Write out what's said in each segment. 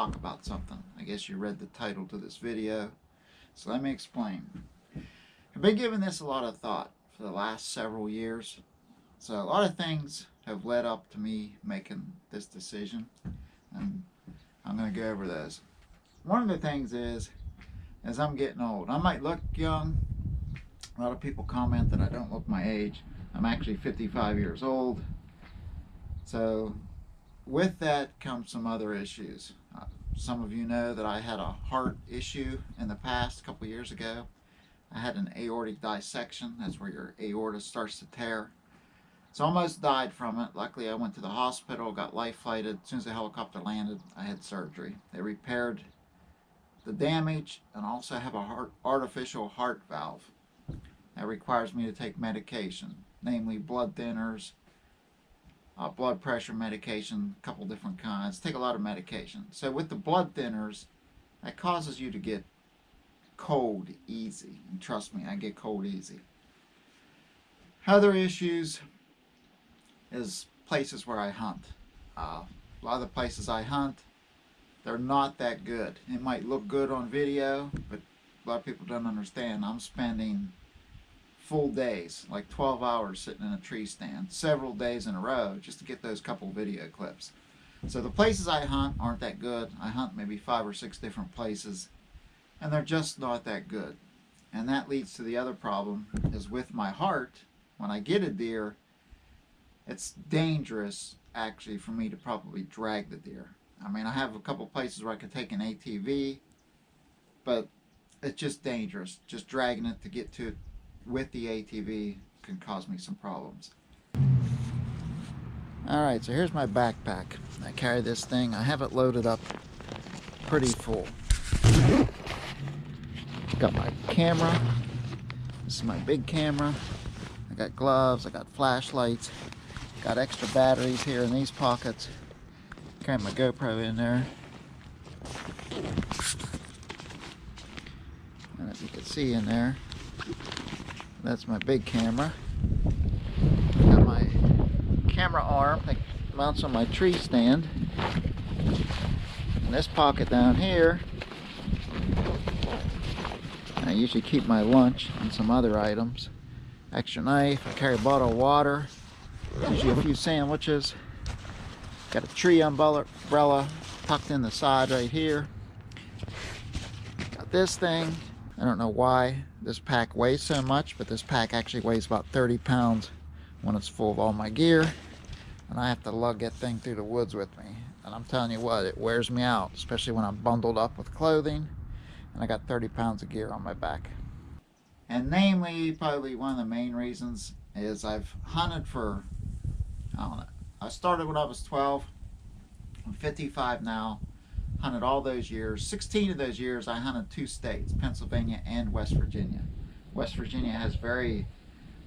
talk about something. I guess you read the title to this video, so let me explain. I've been giving this a lot of thought for the last several years, so a lot of things have led up to me making this decision, and I'm going to go over those. One of the things is, as I'm getting old, I might look young. A lot of people comment that I don't look my age. I'm actually 55 years old. So with that comes some other issues. Some of you know that I had a heart issue in the past, a couple years ago. I had an aortic dissection. That's where your aorta starts to tear. So I almost died from it. Luckily I went to the hospital, got life flighted. As soon as the helicopter landed, I had surgery. They repaired the damage, and also have a artificial heart valve that requires me to take medication, namely blood thinners, blood pressure medication, a couple different kinds. Take a lot of medication. So with the blood thinners, that causes you to get cold easy. And trust me, I get cold easy. Other issues is places where I hunt. A lot of the places I hunt, they're not that good. It might look good on video, but a lot of people don't understand. I'm spending full days, like 12 hours sitting in a tree stand, several days in a row, just to get those couple video clips. So the places I hunt aren't that good. I hunt maybe 5 or 6 different places, and they're just not that good. And that leads to the other problem, is with my heart, when I get a deer, it's dangerous actually for me to probably drag the deer. I mean, I have a couple places where I could take an ATV, but it's just dangerous. Just dragging it to get to it with the ATV can cause me some problems. Alright, so here's my backpack. I carry this thing. I have it loaded up pretty full. Got my camera. This is my big camera. I got gloves, I got flashlights, got extra batteries here in these pockets. Carry my GoPro in there. And as you can see in there, that's my big camera. Got my camera arm that mounts on my tree stand. In this pocket down here, I usually keep my lunch and some other items. Extra knife, I carry a bottle of water, usually a few sandwiches. Got a tree umbrella tucked in the side right here. Got this thing. I don't know why this pack weighs so much, but this pack actually weighs about 30 pounds when it's full of all my gear. And I have to lug that thing through the woods with me. And I'm telling you what, it wears me out, especially when I'm bundled up with clothing. And I got 30 pounds of gear on my back. And namely, probably one of the main reasons is I've hunted for, I don't know, I started when I was 12. I'm 55 now. Hunted all those years. 16 of those years I hunted 2 states, Pennsylvania and West Virginia. West Virginia has very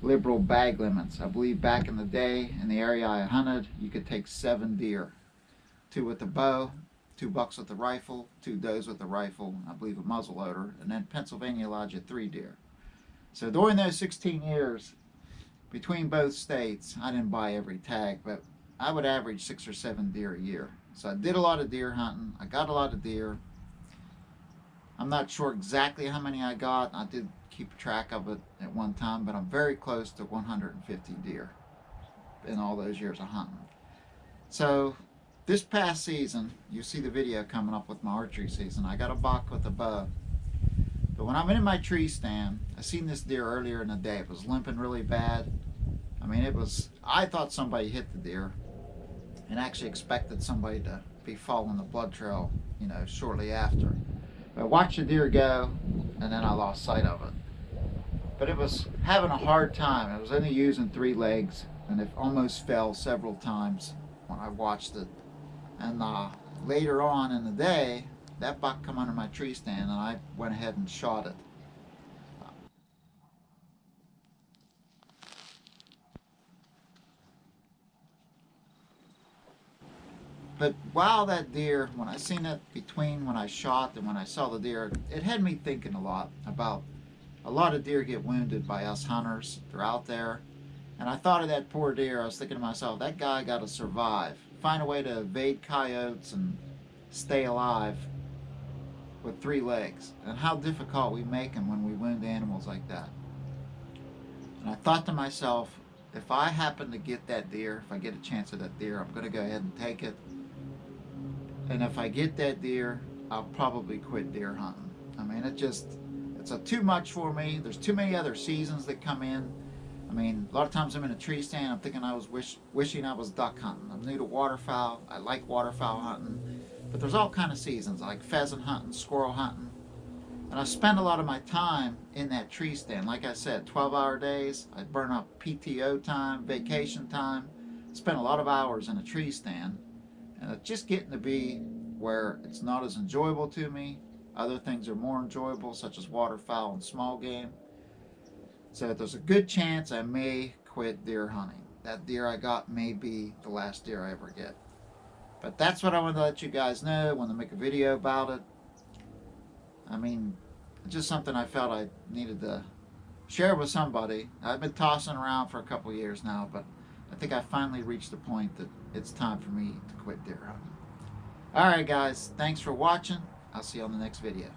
liberal bag limits. I believe back in the day, in the area I hunted, you could take 7 deer. 2 with the bow, 2 bucks with the rifle, 2 does with the rifle, I believe a muzzle loader, and then Pennsylvania allowed you 3 deer. So during those 16 years, between both states, I didn't buy every tag, but I would average 6 or 7 deer a year. So I did a lot of deer hunting. I got a lot of deer. I'm not sure exactly how many I got. I did keep track of it at one time, but I'm very close to 150 deer in all those years of hunting. So this past season, you see the video coming up with my archery season, I got a buck with a bow. But when I'm in my tree stand, I seen this deer earlier in the day. It was limping really bad. I mean, I thought somebody hit the deer, and actually expected somebody to be following the blood trail, you know, shortly after. But I watched the deer go, and then I lost sight of it. But it was having a hard time. It was only using 3 legs, and it almost fell several times when I watched it. And later on in the day, that buck come under my tree stand, and I went ahead and shot it. But while that deer, when I seen it between when I shot and when I saw the deer, it had me thinking a lot about a lot of deer get wounded by us hunters. They're out there. And I thought of that poor deer. I was thinking to myself, that guy got to survive. Find a way to evade coyotes and stay alive with 3 legs, and how difficult we make them when we wound animals like that. And I thought to myself, if I happen to get that deer, if I get a chance at that deer, I'm going to go ahead and take it. And if I get that deer, I'll probably quit deer hunting. I mean, it's too much for me. There's too many other seasons that come in. I mean, a lot of times I'm in a tree stand, I'm thinking I was wishing I was duck hunting. I'm new to waterfowl. I like waterfowl hunting. But there's all kind of seasons. I like pheasant hunting, squirrel hunting. And I spend a lot of my time in that tree stand. Like I said, 12-hour days. I burn up PTO time, vacation time. Spend a lot of hours in a tree stand. And it's just getting to be where it's not as enjoyable to me. Other things are more enjoyable, such as waterfowl and small game. So there's a good chance I may quit deer hunting. That deer I got may be the last deer I ever get. But that's what I wanted to let you guys know. I wanted to make a video about it. I mean, just something I felt I needed to share with somebody. I've been tossing around for a couple years now, but I think I finally reached the point that it's time for me to quit deer hunting. Alright guys, thanks for watching. I'll see you on the next video.